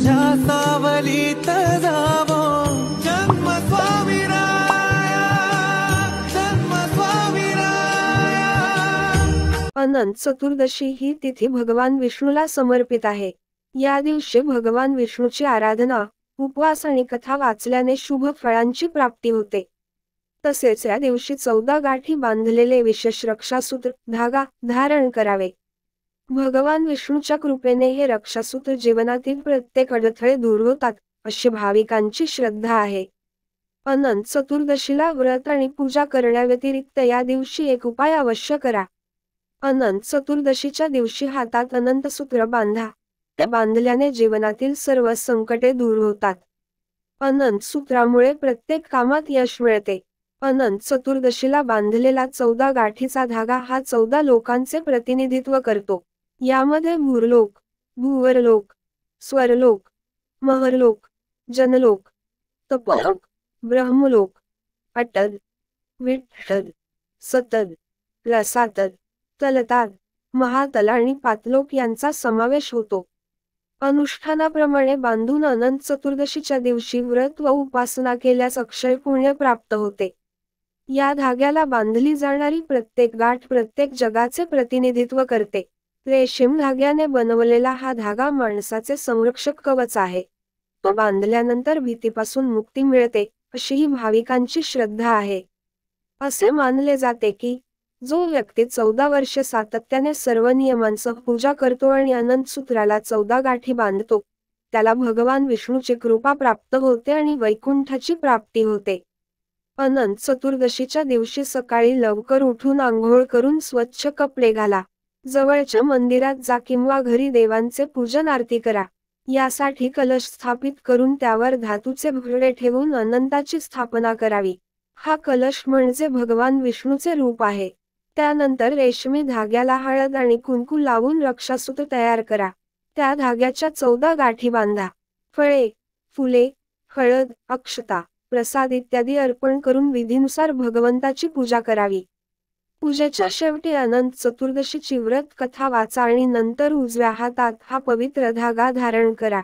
तुझ्या सावलीत जावो जन्म स्वामीराया, जन्म स्वामीराया। अनंत चतुर्दशी ही तिथी भगवान विष्णूला समर्पित आहे। या दिवशी भगवान विष्णूची आराधना, उपवास आणि कथा वाचल्याने शुभ फळांची प्राप्ती होते। तसेच या दिवशी 14 गाठी बांधलेले विशेष रक्षासूत्र धागा धारण करावे। भगवान विष्णूच्या कृपेने हे रक्षासूत्र जीवनातील प्रत्येक अडथळे दूर होतात, अशी भाविकांची श्रद्धा आहे। अनंत चतुर्दशीला व्रत आणि पूजा करण्याव्यतिरिक्त या दिवशी एक उपाय अवश्य करा। अनंत चतुर्दशीच्या दिवशी हातात अनंत सूत्र बांधा। ते बांधल्याने जीवनातील सर्व संकटे दूर होतात। अनंत सूत्रामुळे प्रत्येक कामात यश मिळते। अनंत चतुर्दशीला बांधलेला 14 गाठीचा धागा हा 14 लोकांचे प्रतिनिधित्व करतो। यामध्ये भूरलोक, भूवरलोक, स्वर्लोक, महरलोक, जनलोक, तपलोक, ब्रह्मलोक, अटल, विठ्ठल, सतल, रसातल, तलताल, महातल आणि पातलोक यांचा समावेश होतो। अनुष्ठानाप्रमाणे बांधून अनंत चतुर्दशीच्या दिवशी व्रत व उपासना केल्यास अक्षय पुण्य प्राप्त होते। या धाग्याला बांधली जाणारी प्रत्येक गाठ प्रत्येक जगाचे प्रतिनिधित्व करते। रेशीम धाग्याने बनवलेला हा धागा माणसाचे संरक्षक कवच आहे। तो बांधल्यानंतर भीतीपासून मुक्ती मिळते, अशी ही भाविकांची श्रद्धा आहे। असे मानले जाते की जो व्यक्ती 14 वर्षे सातत्याने सर्व नियमांसह पूजा करतो आणि अनंत सूत्राला 14 गाठी बांधतो, त्याला भगवान विष्णूची कृपा प्राप्त होते आणि वैकुंठाची प्राप्ती होते। अनंत चतुर्दशीच्या दिवशी सकाळी लवकर उठून आंघोळ करून स्वच्छ कपडे घाला। जवळच्या मंदिरात जा किंवा घरी देवांचे पूजन आरती करा। यासाठी कलश स्थापित करून त्यावर धातूचे भुरडे ठेवून अनंताची स्थापना करावी। हा कलश म्हणजे भगवान विष्णूचे रूप आहे। त्यानंतर रेशमी धाग्याला हळद आणि कुंकू लावून रक्षासूत्र तयार करा। त्या धाग्याच्या 14 गाठी बांधा। फळे, फुले, हळद, अक्षता, प्रसाद इत्यादी अर्पण करून विधीनुसार भगवंताची पूजा करावी। पूजेच्या शेवटी अनंत चतुर्दशीची व्रत कथा वाचा आणि नंतर उजव्या हातात हा पवित्र धागा धारण करा।